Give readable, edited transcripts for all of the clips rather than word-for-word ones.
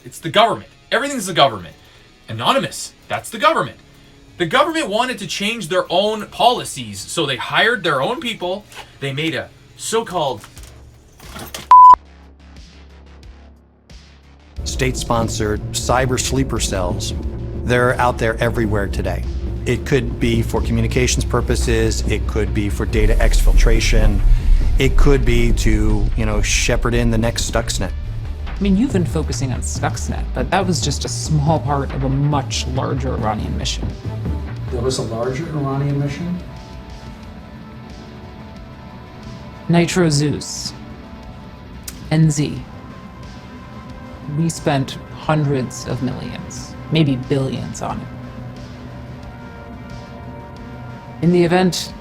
It's the government. Everything's the government. Anonymous, that's the government. The government wanted to change their own policies, so they hired their own people. They made a so-called state-sponsored cyber sleeper cells. They're out there everywhere today. It could be for communications purposes, it could be for data exfiltration, it could be to, shepherd in the next Stuxnet. I mean, you've been focusing on Stuxnet, but that was just a small part of a much larger Iranian mission. There was a larger Iranian mission? Nitro Zeus. NZ. We spent hundreds of millions, maybe billions on it. In the event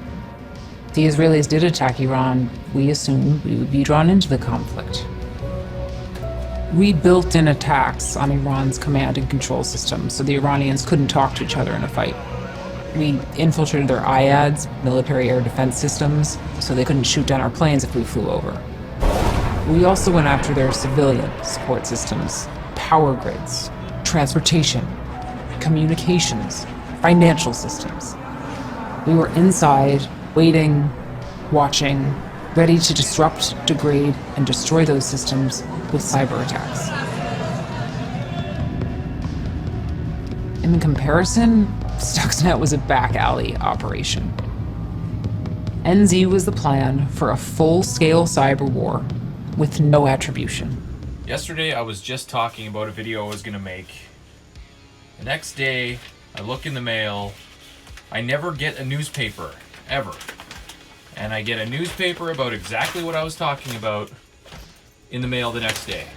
the Israelis did attack Iran, we assumed we would be drawn into the conflict. We built in attacks on Iran's command and control system so the Iranians couldn't talk to each other in a fight. We infiltrated their IADs, military air defense systems, so they couldn't shoot down our planes if we flew over. We also went after their civilian support systems, power grids, transportation, communications, financial systems. We were inside, waiting, watching, ready to disrupt, degrade, and destroy those systems with cyber attacks. In comparison, Stuxnet was a back alley operation. NZ was the plan for a full-scale cyber war with no attribution. Yesterday, I was just talking about a video I was going to make. The next day, I look in the mail. I never get a newspaper, ever. And I get a newspaper about exactly what I was talking about in the mail the next day.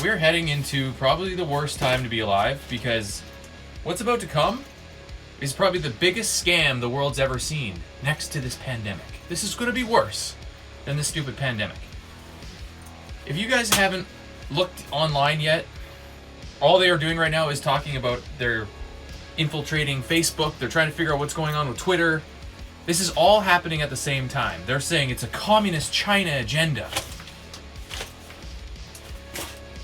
We're heading into probably the worst time to be alive, because what's about to come is probably the biggest scam the world's ever seen, next to this pandemic. This is going to be worse than this stupid pandemic. If you guys haven't looked online yet, all they are doing right now is talking about their infiltrating Facebook. They're trying to figure out what's going on with Twitter. This is all happening at the same time. They're saying it's a communist China agenda.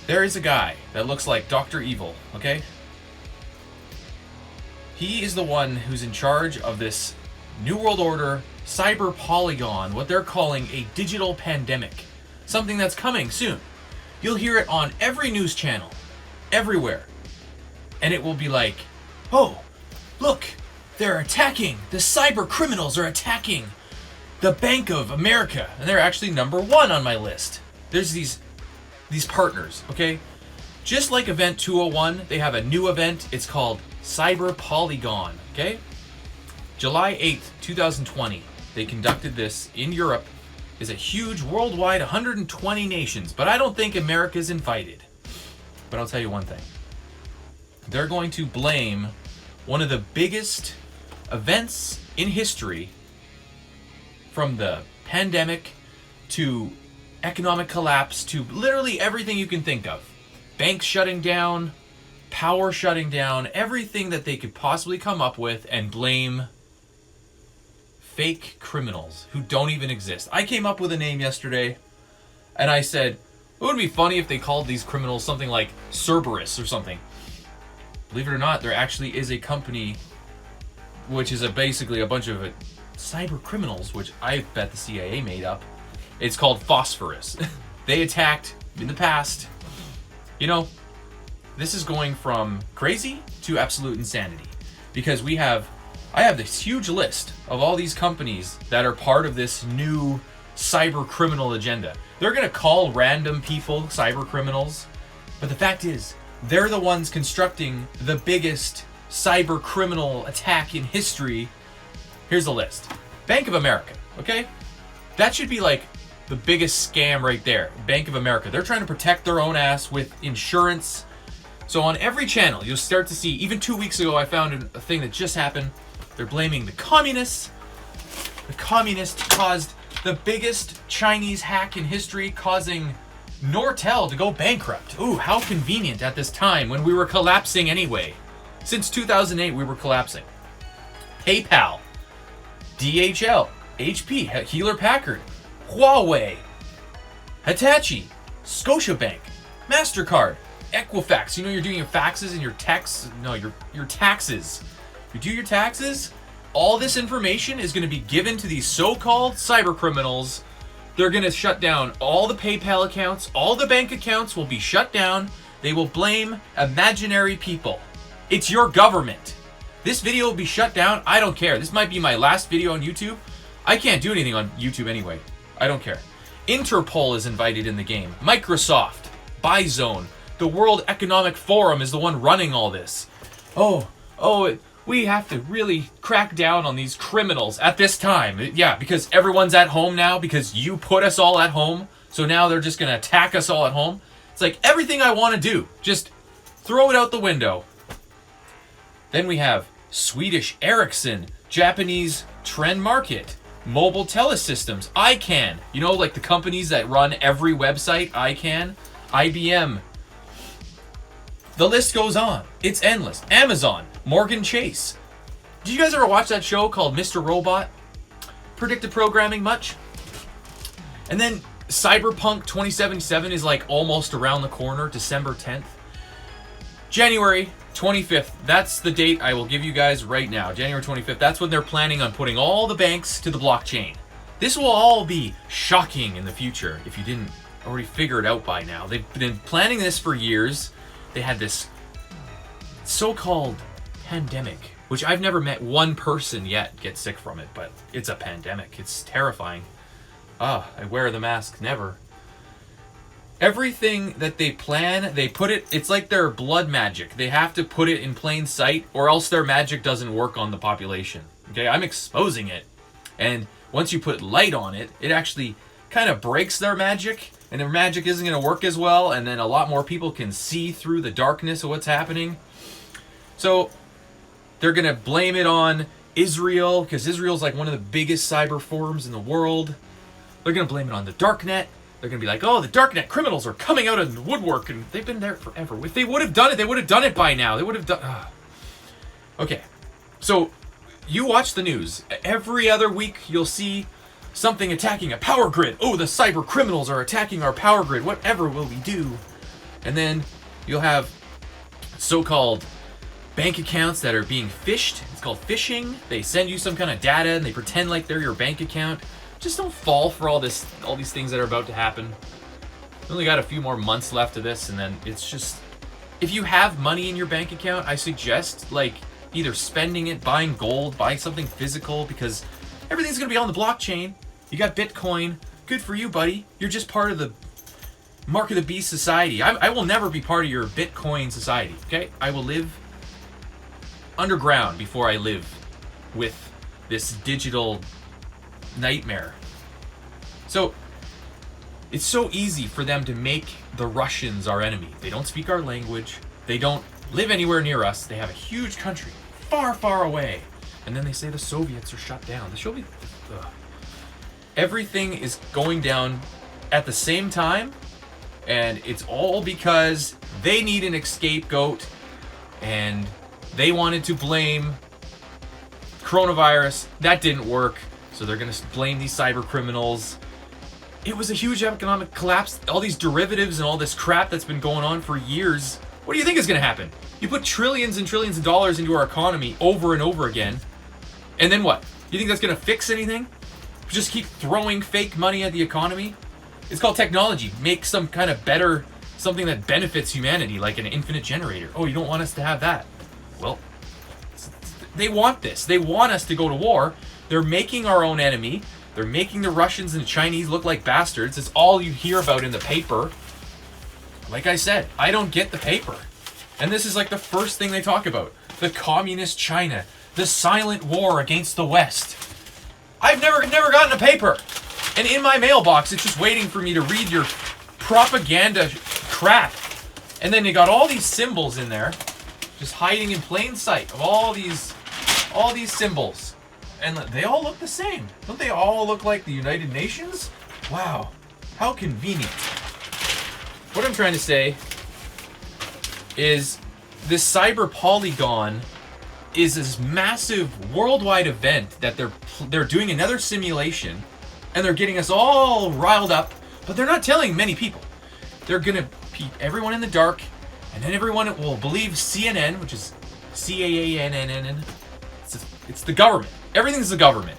There is a guy that looks like Dr. Evil, okay? He is the one who's in charge of this New World Order cyber Polygon, what they're calling a digital pandemic. Something that's coming soon. You'll hear it on every news channel, everywhere. And it will be like, oh, look, they're attacking, the cyber criminals are attacking the Bank of America. And they're actually number one on my list. There's these partners, okay? Just like Event 201, they have a new event. It's called Cyber Polygon, okay? July 8th, 2020, they conducted this in Europe. It's a huge worldwide 120 nations, but I don't think America's invited. But I'll tell you one thing. They're going to blame one of the biggest events in history, from the pandemic to economic collapse to literally everything you can think of. Banks shutting down, power shutting down, everything that they could possibly come up with, and blame fake criminals who don't even exist. I came up with a name yesterday, and I said, it would be funny if they called these criminals something like Cerberus or something. Believe it or not, there actually is a company which is basically a bunch of cyber criminals, which I bet the CIA made up. It's called Phosphorus. They attacked in the past. You know, this is going from crazy to absolute insanity, because I have this huge list of all these companies that are part of this new cyber criminal agenda. They're going to call random people cyber criminals, but the fact is, they're the ones constructing the biggest cyber criminal attack in history. Here's the list. Bank of America, okay? That should be like the biggest scam right there. Bank of America. They're trying to protect their own ass with insurance. So on every channel, you'll start to see, even 2 weeks ago, I found a thing that just happened. They're blaming the communists. The communists caused the biggest Chinese hack in history, causing Nortel to go bankrupt. Ooh, how convenient at this time when we were collapsing anyway. Since 2008, we were collapsing. PayPal, DHL, HP, Hewlett Packard, Huawei, Hitachi, Scotiabank, MasterCard, Equifax. You know you're doing your faxes and your texts. No, your taxes. You do your taxes. All this information is going to be given to these so-called cyber criminals. They're going to shut down all the PayPal accounts. All the bank accounts will be shut down. They will blame imaginary people. It's your government. This video will be shut down. I don't care. This might be my last video on YouTube. I can't do anything on YouTube anyway. I don't care. Interpol is invited in the game. Microsoft, Bizone, the World Economic Forum is the one running all this. We have to really crack down on these criminals at this time. Yeah, because everyone's at home now, because you put us all at home. So now they're just going to attack us all at home. It's like everything I want to do, just throw it out the window. Then we have Swedish Ericsson, Japanese Trend Market, Mobile Telesystems, ICANN. You know, like the companies that run every website, ICANN, IBM. The list goes on. It's endless. Amazon, Morgan Chase. Did you guys ever watch that show called Mr. Robot? Predictive programming much? And then Cyberpunk 2077 is like almost around the corner, December 10th. January 25th, that's the date I will give you guys right now. January 25th, that's when they're planning on putting all the banks to the blockchain. This will all be shocking in the future if you didn't already figure it out by now. They've been planning this for years. They had this so-called pandemic, which I've never met one person yet get sick from it, but it's a pandemic. It's terrifying. I wear the mask, never. Everything that they plan, they put it, it's like their blood magic. They have to put it in plain sight or else their magic doesn't work on the population. Okay, I'm exposing it. And once you put light on it, it actually kind of breaks their magic, and their magic isn't going to work as well, and then a lot more people can see through the darkness of what's happening. So they're going to blame it on Israel, because Israel's like one of the biggest cyber forums in the world. They're going to blame it on the darknet. They're going to be like, oh, the darknet criminals are coming out of the woodwork, and they've been there forever. If they would have done it, they would have done it by now. They would have done... Okay, so you watch the news. Every other week, you'll see something attacking a power grid. Oh, the cyber criminals are attacking our power grid. Whatever will we do? And then you'll have so-called bank accounts that are being phished. It's called phishing. They send you some kind of data, and they pretend like they're your bank account. Just don't fall for all these things that are about to happen. We only got a few more months left of this, and then it's just... If you have money in your bank account, I suggest, like, either spending it, buying gold, buying something physical, because everything's going to be on the blockchain. You got Bitcoin. Good for you, buddy. You're just part of the Mark of the Beast society. I will never be part of your Bitcoin society, okay? I will live underground before I live with this digital nightmare. So it's so easy for them to make the Russians our enemy. They don't speak our language. They don't live anywhere near us. They have a huge country far, far away. And then they say the Soviets are shut down. Everything is going down at the same time, and it's all because they need an scapegoat, and they wanted to blame coronavirus. That didn't work. So they're going to blame these cyber criminals. It was a huge economic collapse. All these derivatives and all this crap that's been going on for years. What do you think is going to happen? You put trillions and trillions of dollars into our economy over and over again. And then what? You think that's going to fix anything? Just keep throwing fake money at the economy? It's called technology. Make some kind of better, something that benefits humanity, like an infinite generator. Oh, you don't want us to have that? Well, they want this. They want us to go to war. They're making our own enemy. They're making the Russians and the Chinese look like bastards. It's all you hear about in the paper. Like I said, I don't get the paper. And this is like the first thing they talk about. The communist China. The silent war against the West. I've never gotten a paper. And in my mailbox, it's just waiting for me to read your propaganda crap. And then you got all these symbols in there, just hiding in plain sight of all these symbols. And they all look the same. Don't they all look like the United Nations? Wow. How convenient. What I'm trying to say is this cyber Polygon is this massive worldwide event that they're doing another simulation, and they're getting us all riled up, but they're not telling many people. everyone in the dark, and then everyone will believe CNN, which is CAANNN. It's the government. Everything's the government.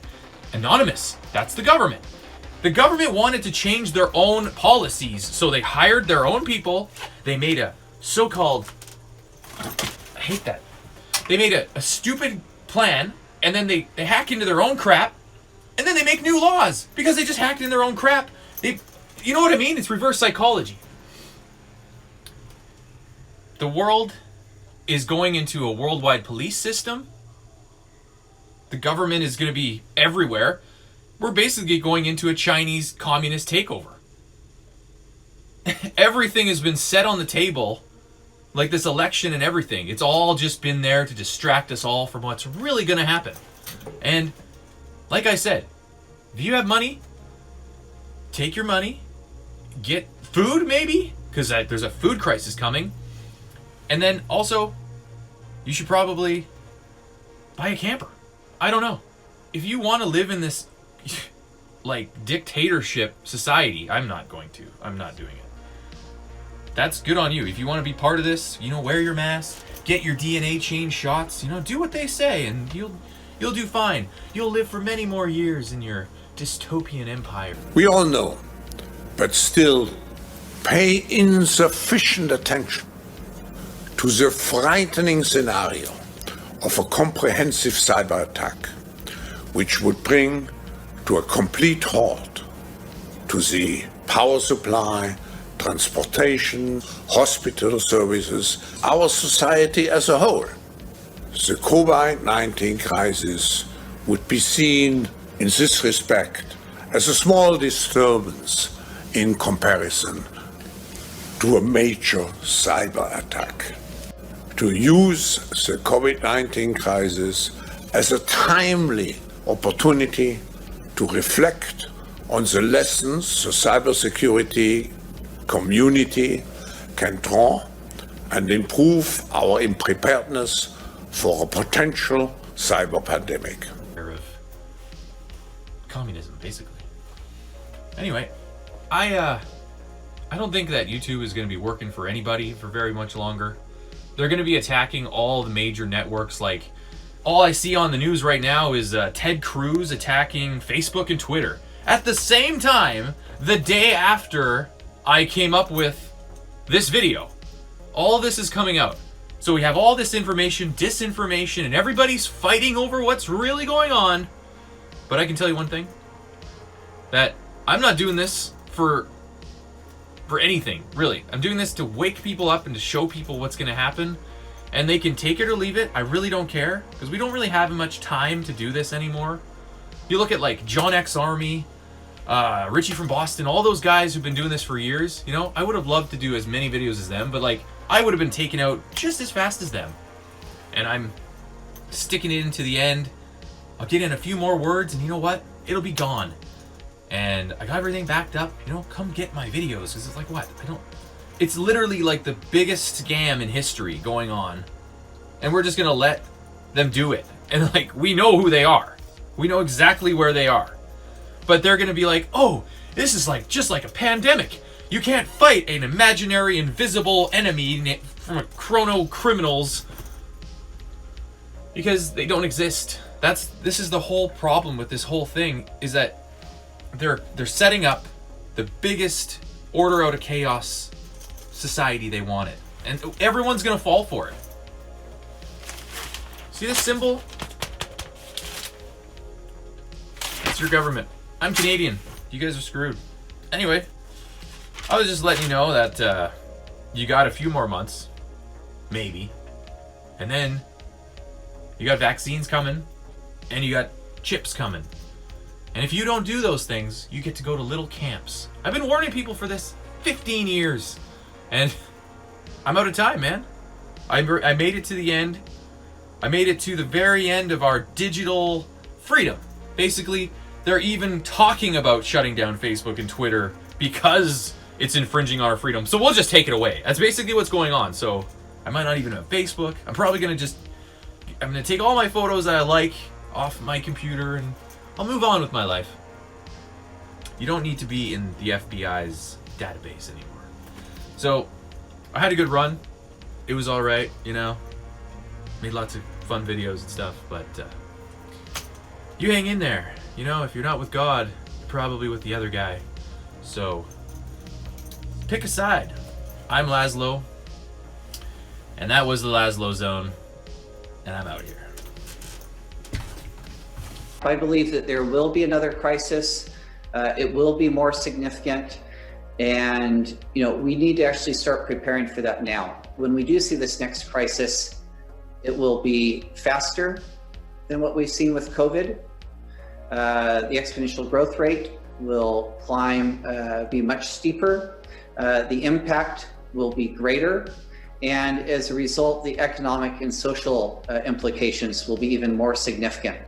Anonymous, that's the government. The government wanted to change their own policies, so they hired their own people. They made a so-called, I hate that. They made a stupid plan, and then they hack into their own crap, and then they make new laws because they just hacked in their own crap. You know what I mean? It's reverse psychology. The world is going into a worldwide police system. The government is going to be everywhere. We're basically going into a Chinese communist takeover. Everything has been set on the table, like this election and everything. It's all just been there to distract us all from what's really going to happen. And like I said, if you have money, take your money, get food maybe, because there's a food crisis coming. And then also, you should probably buy a camper. I don't know. If you want to live in this like dictatorship society, I'm not doing it. That's good on you. If you want to be part of this, wear your mask, get your DNA chain shots, do what they say, and you'll do fine. You'll live for many more years in your dystopian empire. We all know, but still pay insufficient attention to the frightening scenario of a comprehensive cyber attack, which would bring to a complete halt to the power supply, transportation, hospital services, our society as a whole. The COVID-19 crisis would be seen in this respect as a small disturbance in comparison to a major cyber attack. To use the COVID-19 crisis as a timely opportunity to reflect on the lessons the cybersecurity community can draw and improve our preparedness for a potential cyber pandemic. Of communism, basically. Anyway, I don't think that YouTube is going to be working for anybody for very much longer. They're going to be attacking all the major networks. Like, all I see on the news right now is Ted Cruz attacking Facebook and Twitter. At the same time, the day after I came up with this video, all this is coming out. So we have all this information, disinformation, and everybody's fighting over what's really going on. But I can tell you one thing, that I'm not doing this for anything, really. I'm doing this to wake people up and to show people what's going to happen. And they can take it or leave it. I really don't care, because we don't really have much time to do this anymore. You look at like John X Army, Richie from Boston, all those guys who've been doing this for years. I would have loved to do as many videos as them, but like I would have been taken out just as fast as them. And I'm sticking it into the end. I'll get in a few more words, and you know what? It'll be gone. And I got everything backed up. Come get my videos, because it's like, what? It's literally like the biggest scam in history going on, and we're just gonna let them do it. And like, we know who they are. We know exactly where they are. But they're gonna be like, oh, this is like just like a pandemic. You can't fight an imaginary invisible enemy from chrono criminals because they don't exist. This is the whole problem with this whole thing, is that they're setting up the biggest order out of chaos society they wanted, and everyone's gonna fall for it. See this symbol? It's your government. I'm Canadian. You guys are screwed. Anyway, I was just letting you know that you got a few more months, maybe, and then you got vaccines coming, and you got chips coming. And if you don't do those things, you get to go to little camps. I've been warning people for this 15 years. And I'm out of time, man. I made it to the end. I made it to the very end of our digital freedom. Basically, they're even talking about shutting down Facebook and Twitter because it's infringing on our freedom. So we'll just take it away. That's basically what's going on. So I might not even have Facebook. I'm probably going to I'm going to take all my photos that I like off my computer, and I'll move on with my life. You don't need to be in the FBI's database anymore. So I had a good run. It was all right, you know. Made lots of fun videos and stuff, but you hang in there. You know, if you're not with God, you're probably with the other guy. So pick a side. I'm LAZLOW, and that was the LAZLOW Zone, and I'm out here. I believe that there will be another crisis. It will be more significant, and we need to actually start preparing for that now. When we do see this next crisis, it will be faster than what we've seen with COVID. The exponential growth rate will climb, be much steeper. The impact will be greater, and as a result, the economic and social implications will be even more significant.